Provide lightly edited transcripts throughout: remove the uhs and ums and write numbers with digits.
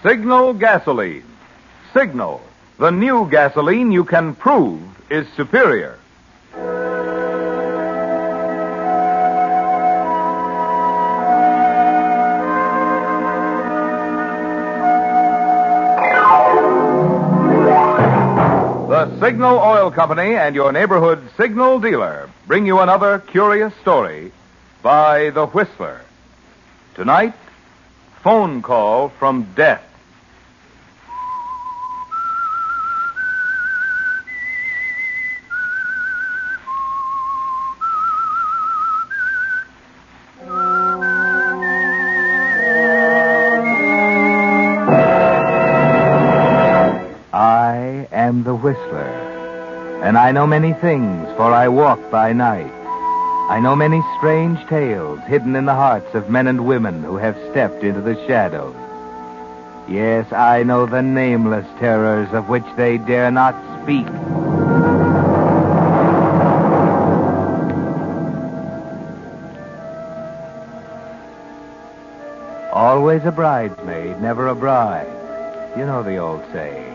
Signal gasoline. Signal, the new gasoline you can prove is superior. The Signal Oil Company and your neighborhood Signal dealer bring you another curious story by The Whistler. Tonight, phone call from death. I am the Whistler, and I know many things, for I walk by night. I know many strange tales hidden in the hearts of men and women who have stepped into the shadows. Yes, I know the nameless terrors of which they dare not speak. Always a bridesmaid, never a bride. You know the old saying.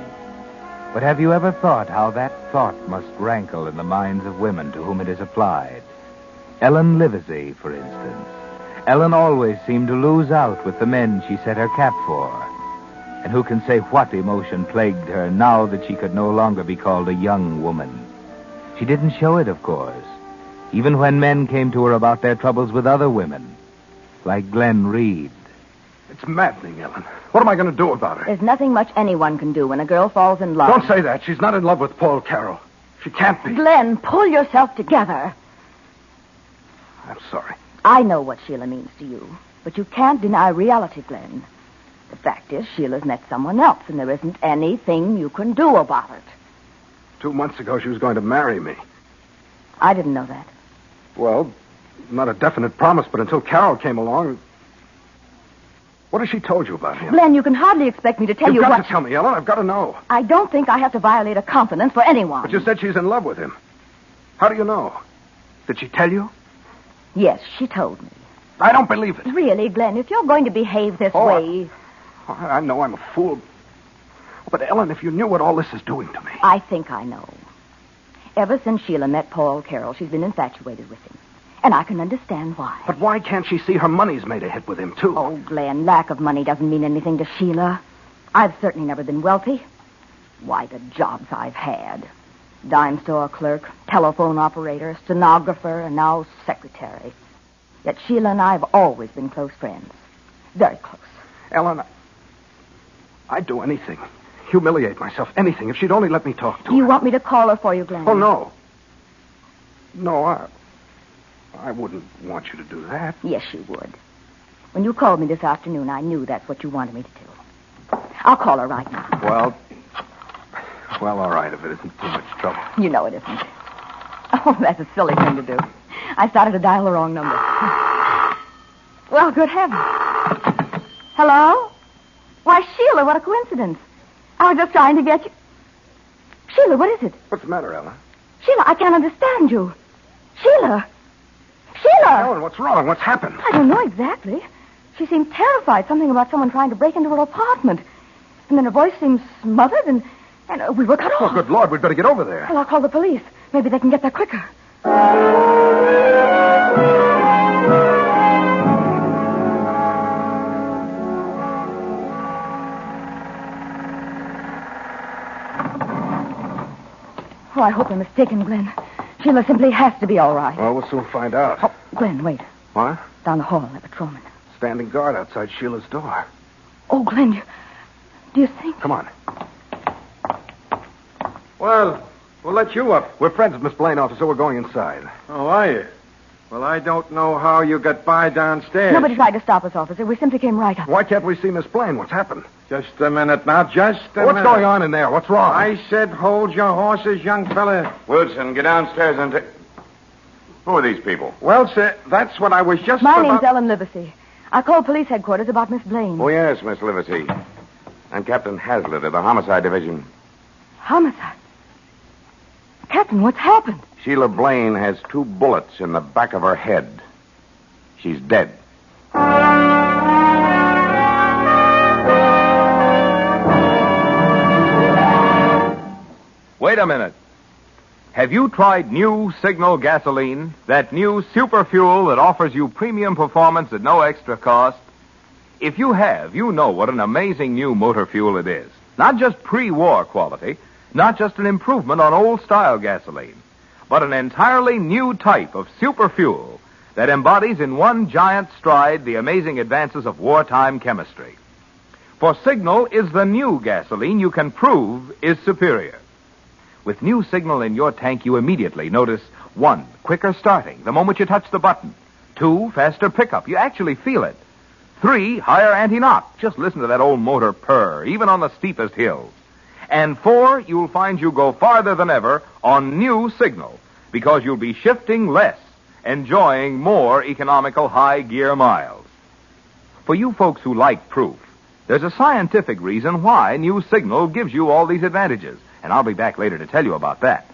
But have you ever thought how that thought must rankle in the minds of women to whom it is applied? Ellen Livesey, for instance. Ellen always seemed to lose out with the men she set her cap for. And who can say what emotion plagued her now that she could no longer be called a young woman? She didn't show it, of course, even when men came to her about their troubles with other women, like Glenn Reed. It's maddening, Ellen. What am I going to do about her? There's nothing much anyone can do when a girl falls in love. Don't say that. She's not in love with Paul Carroll. She can't be. Glenn, pull yourself together. I'm sorry. I know what Sheila means to you, but you can't deny reality, Glenn. The fact is, Sheila's met someone else, and there isn't anything you can do about it. 2 months ago, she was going to marry me. I didn't know that. Well, not a definite promise, but until Carroll came along... What has she told you about him? Glenn, you can hardly expect me to tell you You've what... got to tell me, Ellen. I've got to know. I don't think I have to violate a confidence for anyone. But you said she's in love with him. How do you know? Did she tell you? Yes, she told me. I don't believe it. Really, Glenn, if you're going to behave this way... I know I'm a fool. But, Ellen, if you knew what all this is doing to me... I think I know. Ever since Sheila met Paul Carroll, she's been infatuated with him. And I can understand why. But why can't she see her money's made a hit with him, too? Oh, Glenn, lack of money doesn't mean anything to Sheila. I've certainly never been wealthy. Why, the jobs I've had. Dime store clerk, telephone operator, stenographer, and now secretary. Yet Sheila and I have always been close friends. Very close. Ellen, I'd do anything. Humiliate myself, anything, if she'd only let me talk to her. You want me to call her for you, Glenn? Oh, no. No, I wouldn't want you to do that. Yes, you would. When you called me this afternoon, I knew that's what you wanted me to do. I'll call her right now. Well, all right, if it isn't too much trouble. You know it isn't. Oh, that's a silly thing to do. I started to dial the wrong number. Well, good heavens. Hello? Why, Sheila, what a coincidence. I was just trying to get you... Sheila, what is it? What's the matter, Ella? Sheila, I can't understand you. Sheila! Sheila! Ellen, what's wrong? What's happened? I don't know exactly. She seemed terrified. Something about someone trying to break into her apartment. And then her voice seemed smothered, and we were cut off. Oh, good Lord, we'd better get over there. Well, I'll call the police. Maybe they can get there quicker. Oh, I hope I'm mistaken, Glenn. Sheila simply has to be all right. Well, we'll soon find out. Oh, Glenn, wait. What? Down the hall, that patrolman. Standing guard outside Sheila's door. Oh, Glenn, do you think... Come on. Well, we'll let you up. We're friends of Miss Blaine, officer. We're going inside. Oh, are you? Well, I don't know how you got by downstairs. Nobody tried to stop us, officer. We simply came right up. Why can't we see Miss Blaine? What's happened? Just a minute now, just a minute. What's going on in there? What's wrong? I said hold your horses, young fella. Wilson, get downstairs and take... Who are these people? Well, sir, that's what I was just My about... name's Ellen Livesey. I called police headquarters about Miss Blaine. Oh, yes, Miss Livesey. I'm Captain Hazlitt of the Homicide Division. Homicide? Captain, what's happened? Sheila Blaine has 2 bullets in the back of her head. She's dead. wait a minute. Have you tried new Signal gasoline? That new super fuel that offers you premium performance at no extra cost? If you have, you know what an amazing new motor fuel it is. Not just pre-war quality, not just an improvement on old-style gasoline, but an entirely new type of super fuel that embodies in one giant stride the amazing advances of wartime chemistry. For Signal is the new gasoline you can prove is superior. With new Signal in your tank, you immediately notice 1, quicker starting the moment you touch the button. 2, faster pickup. You actually feel it. 3, higher anti-knock. Just listen to that old motor purr, even on the steepest hills. And 4, you'll find you go farther than ever on new Signal, because you'll be shifting less, enjoying more economical high-gear miles. For you folks who like proof, there's a scientific reason why new Signal gives you all these advantages, and I'll be back later to tell you about that.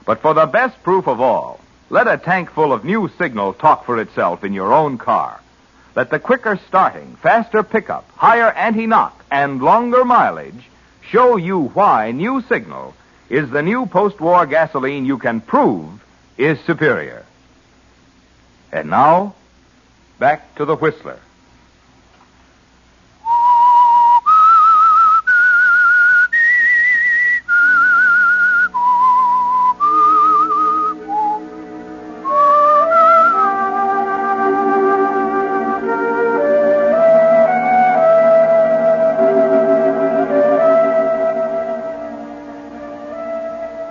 But for the best proof of all, let a tank full of new Signal talk for itself in your own car. Let the quicker starting, faster pickup, higher anti-knock, and longer mileage show you why new Signal is the new post-war gasoline you can prove is superior. And now, back to the Whistler.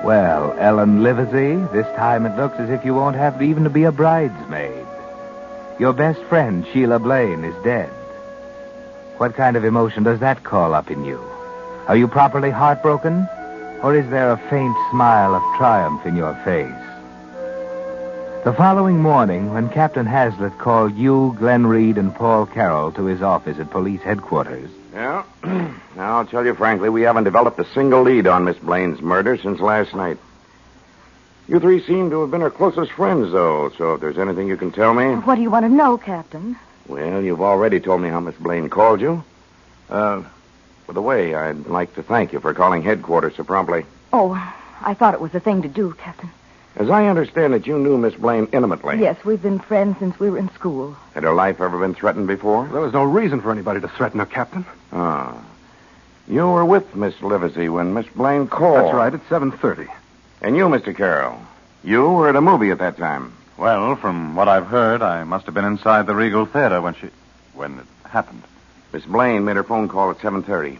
Well, Ellen Livesey, this time it looks as if you won't have even to be a bridesmaid. Your best friend, Sheila Blaine, is dead. What kind of emotion does that call up in you? Are you properly heartbroken? Or is there a faint smile of triumph in your face? The following morning, when Captain Hazlitt called you, Glenn Reed, and Paul Carroll to his office at police headquarters... Yeah. Now, I'll tell you frankly, we haven't developed a single lead on Miss Blaine's murder since last night. You three seem to have been her closest friends, though, so if there's anything you can tell me... What do you want to know, Captain? Well, you've already told me how Miss Blaine called you. By the way, I'd like to thank you for calling headquarters so promptly. Oh, I thought it was the thing to do, Captain. As I understand it, you knew Miss Blaine intimately. Yes, we've been friends since we were in school. Had her life ever been threatened before? There was no reason for anybody to threaten her, Captain. Ah. You were with Miss Livesey when Miss Blaine called. That's right, at 7:30. And you, Mr. Carroll, you were at a movie at that time. Well, from what I've heard, I must have been inside the Regal Theater when it happened. Miss Blaine made her phone call at 7:30.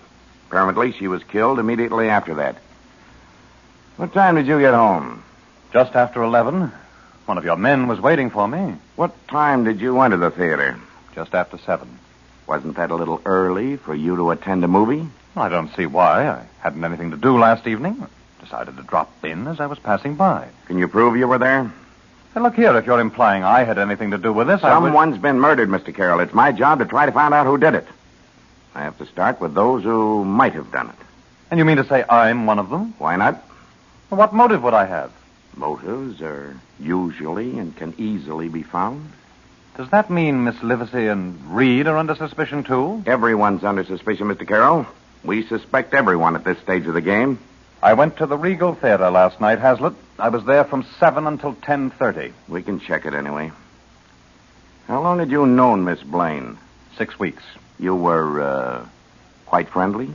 Apparently, she was killed immediately after that. What time did you get home? Just after 11. One of your men was waiting for me. What time did you enter the theater? Just after 7. Wasn't that a little early for you to attend a movie? I don't see why. I hadn't anything to do last evening. Decided to drop in as I was passing by. Can you prove you were there? Hey, look here, if you're implying I had anything to do with this, Someone's been murdered, Mr. Carroll. It's my job to try to find out who did it. I have to start with those who might have done it. And you mean to say I'm one of them? Why not? Well, what motive would I have? Motives are usually and can easily be found. Does that mean Miss Livesey and Reed are under suspicion, too? Everyone's under suspicion, Mr. Carroll. We suspect everyone at this stage of the game. I went to the Regal Theater last night, Hazlitt. I was there from 7 until 10:30. We can check it anyway. How long had you known Miss Blaine? 6 weeks. You were, quite friendly?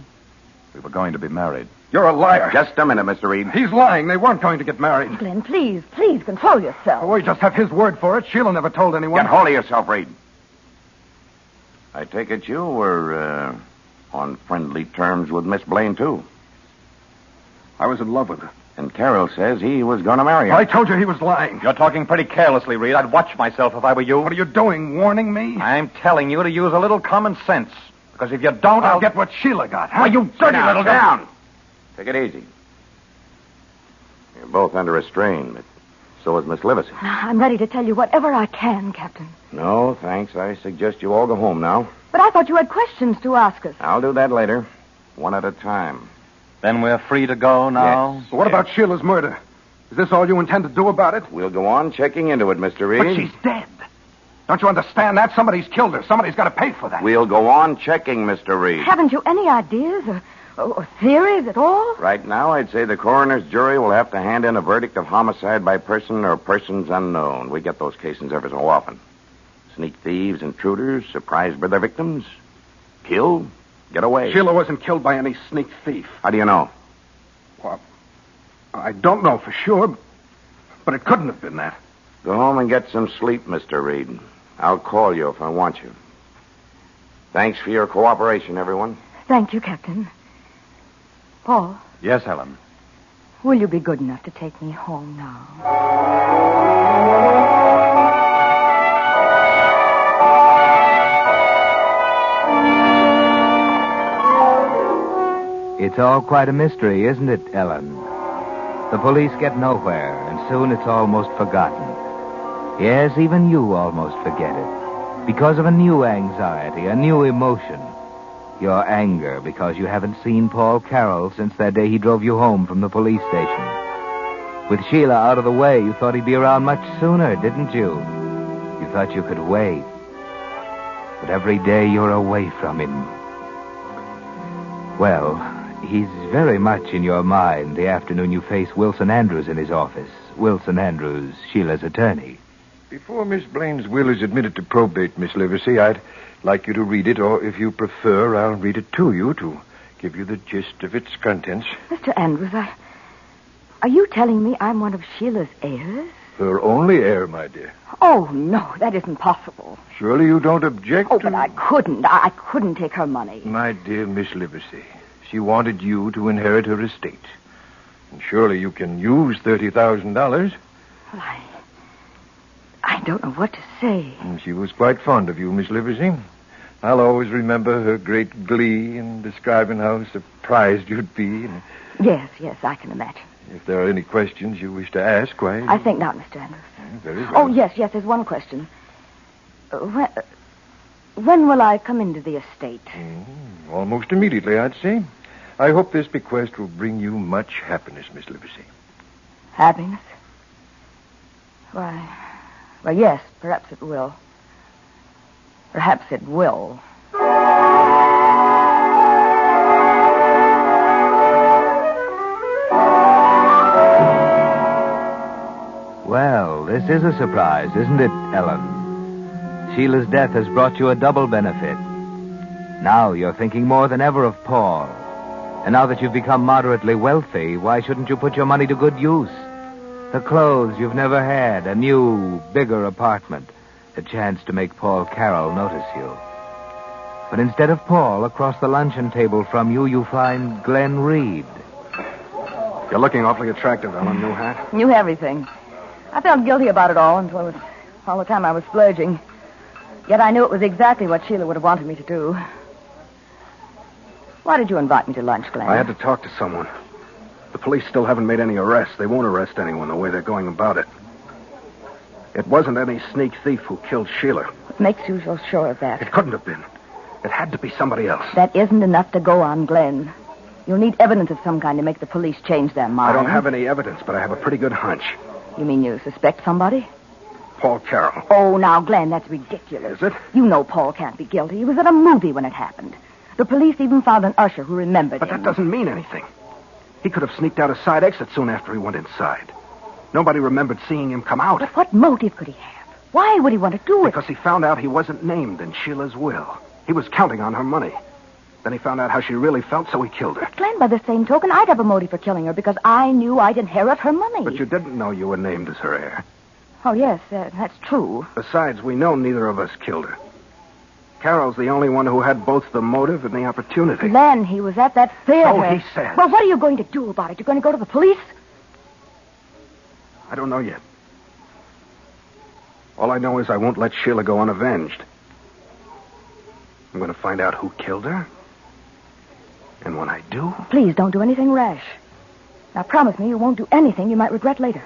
We were going to be married. You're a liar. Just a minute, Mr. Reed. He's lying. They weren't going to get married. Glenn, please control yourself. Oh, we just have his word for it. Sheila never told anyone. Get hold of yourself, Reed. I take it you were, on friendly terms with Miss Blaine, too. I was in love with her. And Carroll says he was going to marry her. I told you he was lying. You're talking pretty carelessly, Reed. I'd watch myself if I were you. What are you doing, warning me? I'm telling you to use a little common sense. Because if you don't, I'll get what Sheila got, huh? Why, you dirty little down. Take it easy. You're both under a strain, but so is Miss Livesey. I'm ready to tell you whatever I can, Captain. No, thanks. I suggest you all go home now. But I thought you had questions to ask us. I'll do that later. One at a time. Then we're free to go now? Yes. What about Sheila's murder? Is this all you intend to do about it? We'll go on checking into it, Mr. Reed. But she's dead. Don't you understand that? Somebody's killed her. Somebody's got to pay for that. We'll go on checking, Mr. Reed. Haven't you any ideas? theories at all? Right now, I'd say the coroner's jury will have to hand in a verdict of homicide by person or persons unknown. We get those cases every so often. Sneak thieves, intruders, surprised by their victims. Kill, get away. Sheila wasn't killed by any sneak thief. How do you know? Well, I don't know for sure, but it couldn't have been that. Go home and get some sleep, Mr. Reed. I'll call you if I want you. Thanks for your cooperation, everyone. Thank you, Captain. Paul, Yes, Helen. will you be good enough to take me home now? It's all quite a mystery, isn't it, Ellen? The police get nowhere, and soon it's almost forgotten. Yes, even you almost forget it. Because of a new anxiety, a new emotion. Your anger because you haven't seen Paul Carroll since that day he drove you home from the police station. With Sheila out of the way, you thought he'd be around much sooner, didn't you? You thought you could wait. But every day you're away from him. Well, he's very much in your mind the afternoon you face Wilson Andrews in his office. Wilson Andrews, Sheila's attorney. Before Miss Blaine's will is admitted to probate, Miss Livesey, I'd like you to read it, or if you prefer, I'll read it to you to give you the gist of its contents. Mr. Andrews, are you telling me I'm one of Sheila's heirs? Her only heir, my dear. Oh, no, that isn't possible. Surely you don't object Oh, to... but I couldn't. I couldn't take her money. My dear Miss Livesey, she wanted you to inherit her estate. And surely you can use $30,000. Well, I don't know what to say. And she was quite fond of you, Miss Livesey. I'll always remember her great glee in describing how surprised you'd be. And Yes, I can imagine. if there are any questions you wish to ask, why... I think not, Mr. Andrews. Very well. Oh, yes, there's one question. When will I come into the estate? Almost immediately, I'd say. I hope this bequest will bring you much happiness, Miss Livesey. Happiness? Well, yes, perhaps it will. Perhaps it will. Well, this is a surprise, isn't it, Ellen? Sheila's death has brought you a double benefit. Now you're thinking more than ever of Paul. And now that you've become moderately wealthy, why shouldn't you put your money to good use? The clothes you've never had, a new, bigger apartment, a chance to make Paul Carroll notice you. But instead of Paul, across the luncheon table from you, you find Glenn Reed. You're looking awfully attractive, Ellen. New hat? Knew everything. I felt guilty about it all until it was all the time I was splurging. Yet I knew it was exactly what Sheila would have wanted me to do. Why did you invite me to lunch, Glenn? I had to talk to someone. The police still haven't made any arrests. They won't arrest anyone the way they're going about it. It wasn't any sneak thief who killed Sheila. What makes you so sure of that? It couldn't have been. It had to be somebody else. That isn't enough to go on, Glenn. You'll need evidence of some kind to make the police change their mind. I don't have any evidence, but I have a pretty good hunch. You mean you suspect somebody? Paul Carroll. Oh, now, Glenn, that's ridiculous. Is it? You know Paul can't be guilty. He was at a movie when it happened. The police even found an usher who remembered But him. that doesn't mean anything. He could have sneaked out a side exit soon after he went inside. Nobody remembered seeing him come out. But what motive could he have? Why would he want to do it? Because he found out he wasn't named in Sheila's will. He was counting on her money. Then he found out how she really felt, so he killed her. But Glenn, by the same token, I'd have a motive for killing her because I knew I'd inherit her money. But you didn't know you were named as her heir. Oh, yes, that's true. Besides, we know neither of us killed her. Carroll's the only one who had both the motive and the opportunity. Glenn, he was at that theater. So he says. Well, what are you going to do about it? You're going to go to the police? I don't know yet. All I know is I won't let Sheila go unavenged. I'm going to find out who killed her. And when I do... Please don't do anything rash. Now, promise me you won't do anything you might regret later.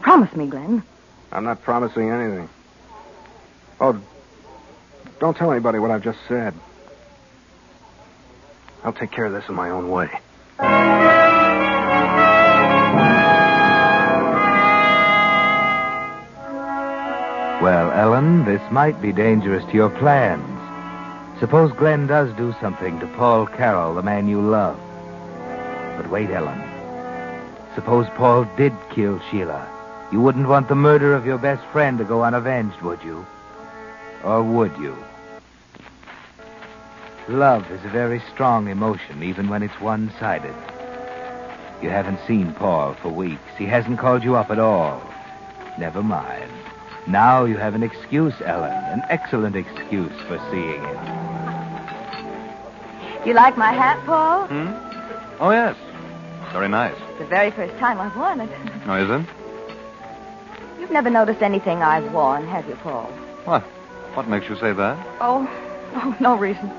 Promise me, Glenn. I'm not promising anything. Oh, don't tell anybody what I've just said. I'll take care of this in my own way. Well, Ellen, this might be dangerous to your plans. Suppose Glenn does do something to Paul Carroll, the man you love. But wait, Ellen. Suppose Paul did kill Sheila. You wouldn't want the murder of your best friend to go unavenged, would you? Or would you? Love is a very strong emotion, even when it's one-sided. You haven't seen Paul for weeks. He hasn't called you up at all. Never mind. Now you have an excuse, Ellen. An excellent excuse for seeing him. You like my hat, Paul? Oh, yes. Very nice. It's the very first time I've worn it. Oh, is it? You've never noticed anything I've worn, have you, Paul? What? What makes you say that? Oh, no reason.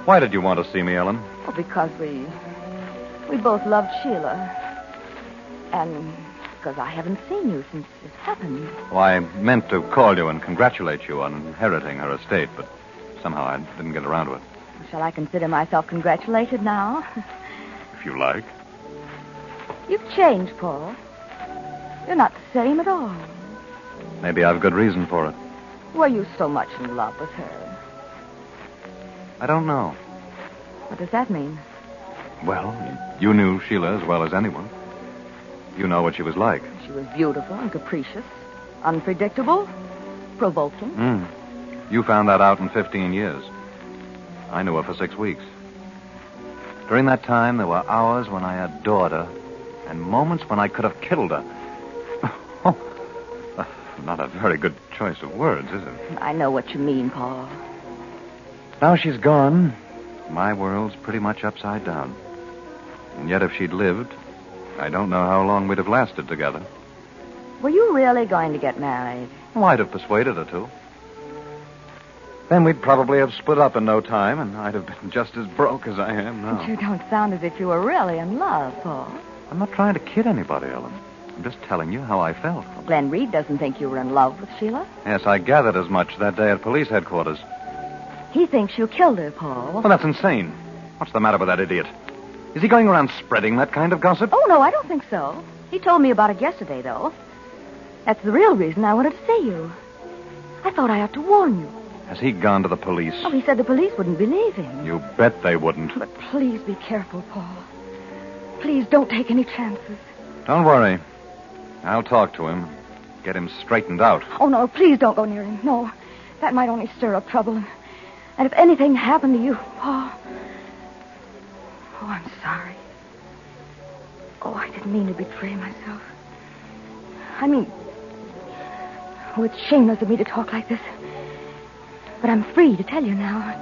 Why did you want to see me, Ellen? Well, because we both loved Sheila. And because I haven't seen you since it happened. Well, I meant to call you and congratulate you on inheriting her estate, but somehow I didn't get around to it. Shall I consider myself congratulated now? If you like. You've changed, Paul. You're not the same at all. Maybe I've good reason for it. Were you so much in love with her? I don't know. What does that mean? Well, you knew Sheila as well as anyone. You know what she was like. She was beautiful and capricious, unpredictable, provoking. You found that out in 15 years. I knew her for 6 weeks. During that time, there were hours when I adored her, and moments when I could have killed her. Not a very good choice of words, is it? I know what you mean, Paul. Now she's gone. My world's pretty much upside down. And yet if she'd lived, I don't know how long we'd have lasted together. Were you really going to get married? Well, I'd have persuaded her to. Then we'd probably have split up in no time, and I'd have been just as broke as I am now. But you don't sound as if you were really in love, Paul. I'm not trying to kid anybody, Ellen. I'm just telling you how I felt. Glenn Reed doesn't think you were in love with Sheila. Yes, I gathered as much that day at police headquarters. He thinks you killed her, Paul. Well, that's insane. What's the matter with that idiot? Is he going around spreading that kind of gossip? Oh, no, I don't think so. He told me about it yesterday, though. That's the real reason I wanted to see you. I thought I ought to warn you. Has he gone to the police? Oh, he said the police wouldn't believe him. You bet they wouldn't. But please be careful, Paul. Please don't take any chances. Don't worry. I'll talk to him. Get him straightened out. Oh, no, please don't go near him. No, that might only stir up trouble. And if anything happened to you, Paul... Oh, I'm sorry. Oh, I didn't mean to betray myself. I mean... Oh, it's shameless of me to talk like this. But I'm free to tell you now.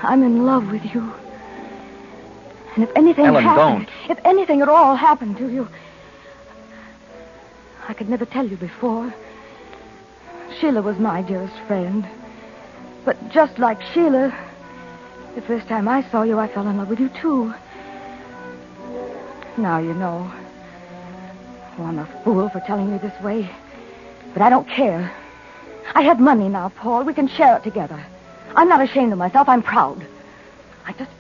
I'm in love with you. And if anything Ellen, happened... don't. If anything at all happened to you... I could never tell you before. Sheila was my dearest friend. But just like Sheila, the first time I saw you, I fell in love with you, too. Now you know. Oh, I'm a fool for telling you this way. But I don't care. I have money now, Paul. We can share it together. I'm not ashamed of myself. I'm proud.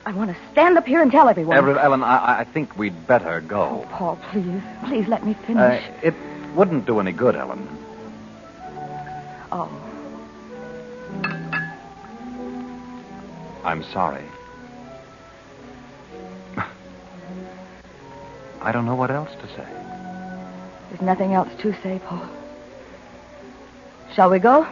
I want to stand up here and tell everyone. Everett, Ellen, I think we'd better go. Oh, Paul, please. Please let me finish. It wouldn't do any good, Ellen. Oh. I'm sorry. I don't know what else to say. There's nothing else to say, Paul. Shall we go?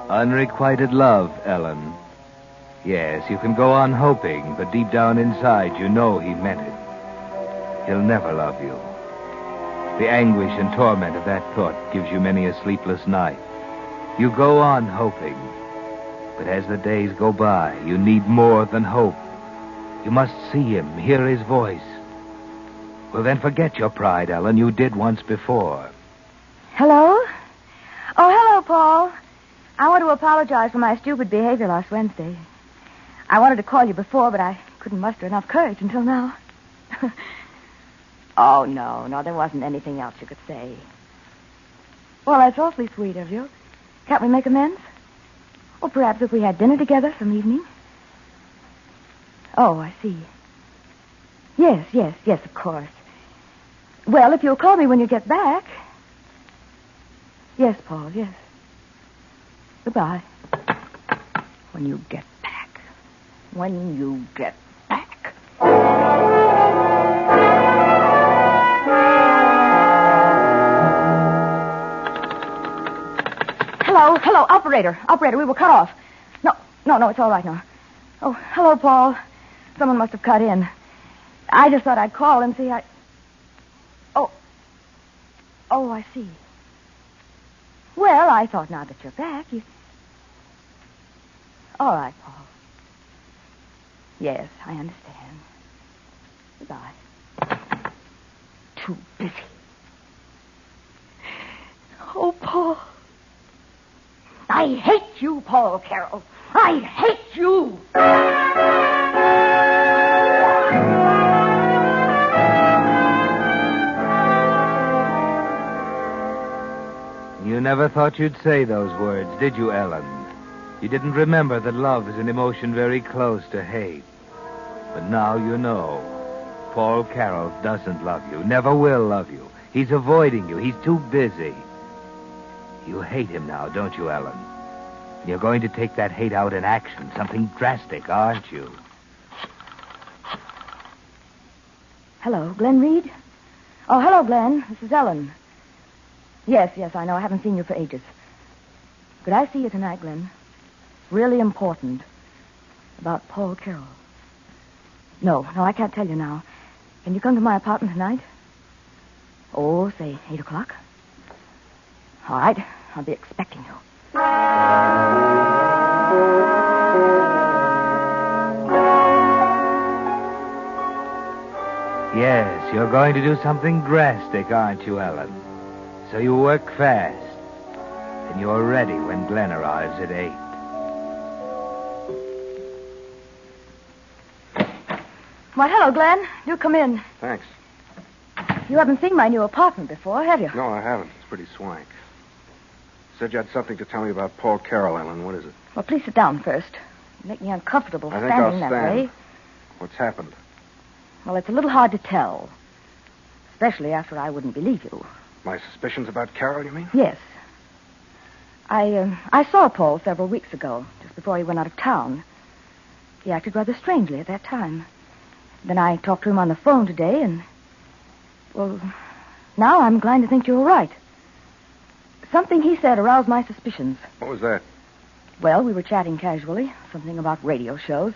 Unrequited love, Ellen. Yes, you can go on hoping, but deep down inside you know he meant it. He'll never love you. The anguish and torment of that thought gives you many a sleepless night. You go on hoping, but as the days go by, you need more than hope. You must see him, hear his voice. Well, then forget your pride, Ellen. You did once before. Hello? Oh, hello, Paul. I want to apologize for my stupid behavior last Wednesday. I wanted to call you before, but I couldn't muster enough courage until now. Oh, no, there wasn't anything else you could say. Well, that's awfully sweet of you. Can't we make amends? Or perhaps if we had dinner together some evening? Oh, I see. Yes, of course. Well, if you'll call me when you get back. Yes, Paul, yes. Goodbye. When you get back. When you get back. Hello, operator. Operator, we were cut off. No, it's all right now. Oh, hello, Paul. Someone must have cut in. I just thought I'd call and see. Oh, I see. Well, I thought now that you're back, All right, Paul. Yes, I understand. Goodbye. Too busy. Oh, Paul. I hate you, Paul Carroll. I hate you. You never thought you'd say those words, did you, Ellen? You didn't remember that love is an emotion very close to hate. But now you know. Paul Carroll doesn't love you, never will love you. He's avoiding you. He's too busy. You hate him now, don't you, Ellen? You're going to take that hate out in action, something drastic, aren't you? Hello, Glenn Reed? Oh, hello, Glenn. This is Ellen. Yes, I know. I haven't seen you for ages. Could I see you tonight, Glenn? Really important. About Paul Carroll. No, I can't tell you now. Can you come to my apartment tonight? Oh, say 8 o'clock. All right. I'll be expecting you. Yes, you're going to do something drastic, aren't you, Ellen? So you work fast. And you're ready when Glenn arrives at 8. Why, hello, Glenn. Do come in. Thanks. You haven't seen my new apartment before, have you? No, I haven't. It's pretty swank. Said you had something to tell me about Paul Carroll, Ellen. What is it? Well, please sit down first. You make me uncomfortable I think I'll standing that stand. way. What's happened? Well, it's a little hard to tell. Especially after I wouldn't believe you. My suspicions about Carroll, you mean? Yes. I saw Paul several weeks ago, just before he went out of town. He acted rather strangely at that time. Then I talked to him on the phone today, and... Well, now I'm inclined to think you were right. Something he said aroused my suspicions. What was that? Well, we were chatting casually, something about radio shows,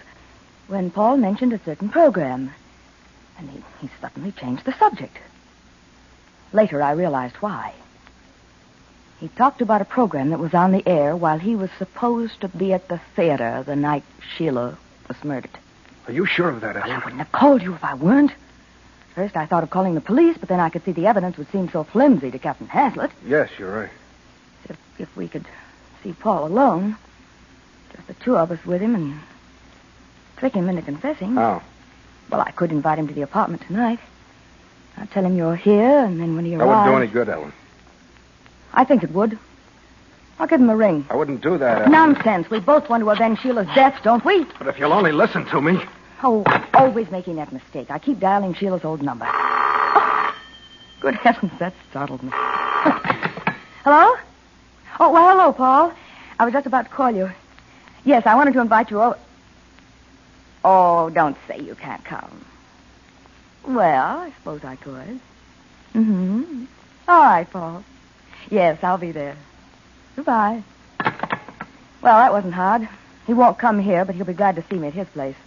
when Paul mentioned a certain program. And he suddenly changed the subject. Later, I realized why. He talked about a program that was on the air while he was supposed to be at the theater the night Sheila was murdered. Are you sure of that, Ellen? I wouldn't have called you if I weren't. First, I thought of calling the police, but then I could see the evidence would seem so flimsy to Captain Hazlitt. Yes, you're right. If we could see Paul alone, just the two of us with him, and trick him into confessing. How? Well, I could invite him to the apartment tonight. I'd tell him you're here, and then when he arrives... That wouldn't do any good, Ellen. I think it would. I'll give him a ring. I wouldn't do that, Ellen. Nonsense. We both want to avenge Sheila's death, don't we? But if you'll only listen to me... Oh, always making that mistake. I keep dialing Sheila's old number. Oh, good heavens, that startled me. Hello? Oh, well, hello, Paul. I was just about to call you. Yes, I wanted to invite you over. Oh, don't say you can't come. Well, I suppose I could. Mm-hmm. All right, Paul. Yes, I'll be there. Goodbye. Well, that wasn't hard. He won't come here, but he'll be glad to see me at his place.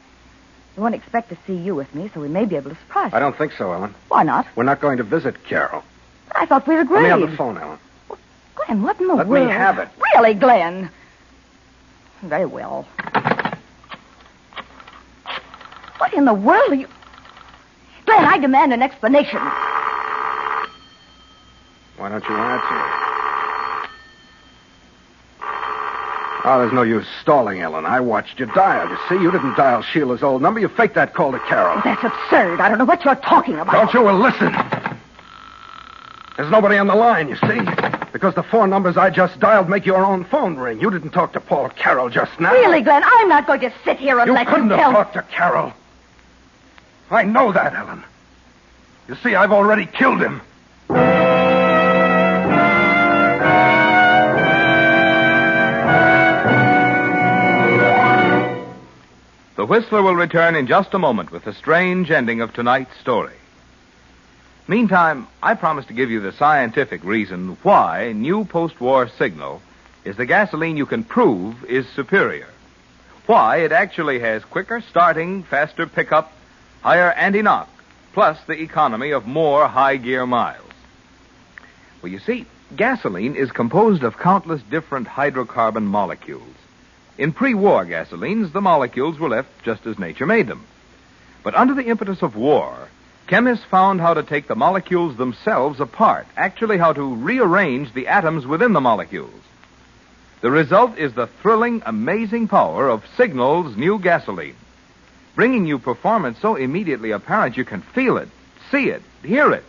He won't expect to see you with me, so we may be able to surprise him. I don't think so, Ellen. Why not? We're not going to visit Carroll. I thought we'd agreed. Let me have the phone, Ellen. Glenn, what in the Let world? me have it. Really, Glenn? Very well. What in the world are you... Glenn, I demand an explanation. Why don't you answer? Oh, there's no use stalling, Ellen. I watched you dial. You see, you didn't dial Sheila's old number. You faked that call to Carroll. That's absurd. I don't know what you're talking about. Don't you? Well, listen. There's nobody on the line, you see. Because the 4 numbers I just dialed make your own phone ring. You didn't talk to Paul Carroll just now. Really, Glenn, I'm not going to sit here and You let you couldn't have tell... talked to Carroll. I know that, Ellen. You see, I've already killed him. The Whistler will return in just a moment with the strange ending of tonight's story. Meantime, I promise to give you the scientific reason why new post-war Signal is the gasoline you can prove is superior. Why it actually has quicker starting, faster pickup, higher anti-knock, plus the economy of more high-gear miles. Well, you see, gasoline is composed of countless different hydrocarbon molecules. In pre-war gasolines, the molecules were left just as nature made them. But under the impetus of war, chemists found how to take the molecules themselves apart, actually how to rearrange the atoms within the molecules. The result is the thrilling, amazing power of Signal's new gasoline, bringing you performance so immediately apparent you can feel it, see it, hear it.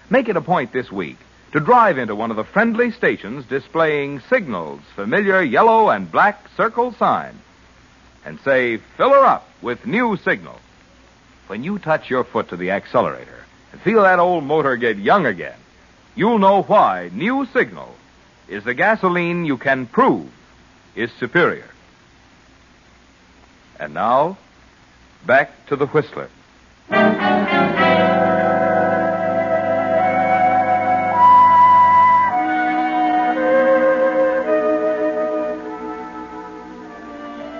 Make it a point this week to drive into one of the friendly stations displaying Signal's familiar yellow and black circle sign and say, "Fill her up with new Signal." When you touch your foot to the accelerator and feel that old motor get young again, you'll know why new Signal is the gasoline you can prove is superior. And now, back to the Whistler.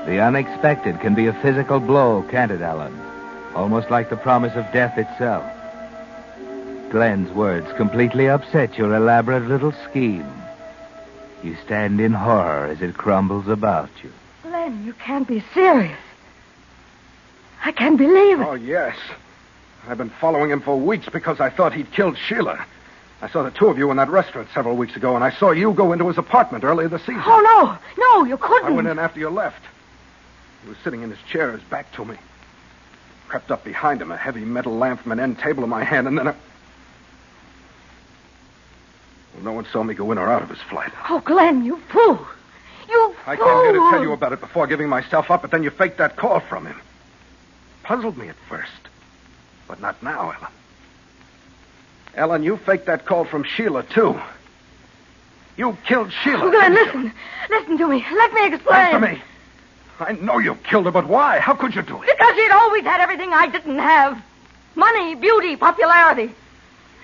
The unexpected can be a physical blow, can't it, Ellen? Almost like the promise of death itself. Glenn's words completely upset your elaborate little scheme. You stand in horror as it crumbles about you. Glenn, you can't be serious. I can't believe it. Oh, yes. I've been following him for weeks because I thought he'd killed Sheila. I saw the two of you in that restaurant several weeks ago, and I saw you go into his apartment earlier this season. Oh, no, you couldn't. I went in after you left. He was sitting in his chair, his back to me. Crept up behind him, a heavy metal lamp from an end table in my hand, and then Well, no one saw me go in or out of his flight. Oh, Glenn, you fool. You I fool. came here to tell you about it before giving myself up, but then you faked that call from him. Puzzled me at first, but not now, Ellen. Ellen, you faked that call from Sheila, too. You killed Sheila. Oh, Glenn, listen. Listen to me. Let me explain. Answer me. I know you killed her, but why? How could you do it? Because she'd always had everything I didn't have. Money, beauty, popularity.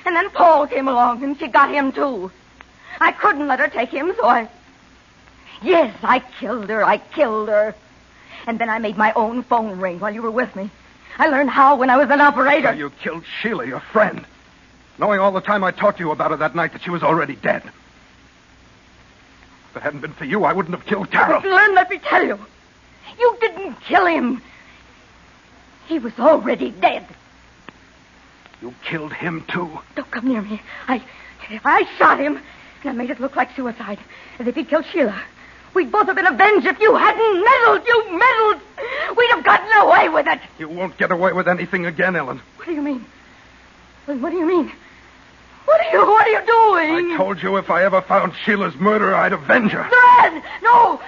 And then Paul came along, and she got him, too. I couldn't let her take him, so I... Yes, I killed her. And then I made my own phone ring while you were with me. I learned how when I was an operator. So you killed Sheila, your friend, knowing all the time I talked to you about her that night that she was already dead. If it hadn't been for you, I wouldn't have killed Carol. Glenn, let me tell you. You didn't kill him. He was already dead. You killed him, too? Don't come near me. I shot him, and I made it look like suicide, as if he'd killed Sheila. We'd both have been avenged if you hadn't meddled. You meddled. We'd have gotten away with it. You won't get away with anything again, Ellen. What do you mean? What do you mean? What are you doing? I told you if I ever found Sheila's murderer, I'd avenge her. Glenn! No!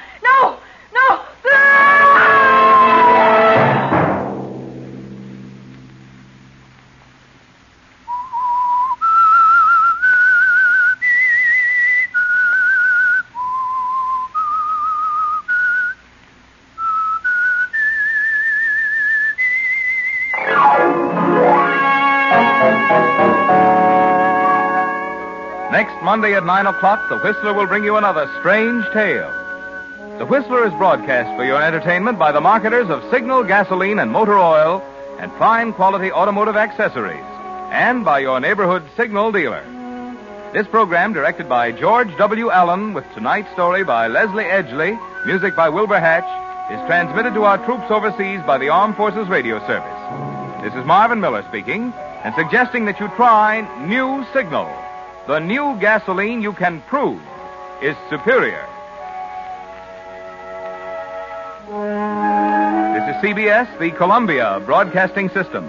Next Monday at 9 o'clock, The Whistler will bring you another strange tale. The Whistler is broadcast for your entertainment by the marketers of Signal gasoline and motor oil and fine quality automotive accessories, and by your neighborhood Signal dealer. This program, directed by George W. Allen, with tonight's story by Leslie Edgley, music by Wilbur Hatch, is transmitted to our troops overseas by the Armed Forces Radio Service. This is Marvin Miller speaking, and suggesting that you try New Signal, the new gasoline you can prove is superior. This is CBS, the Columbia Broadcasting System.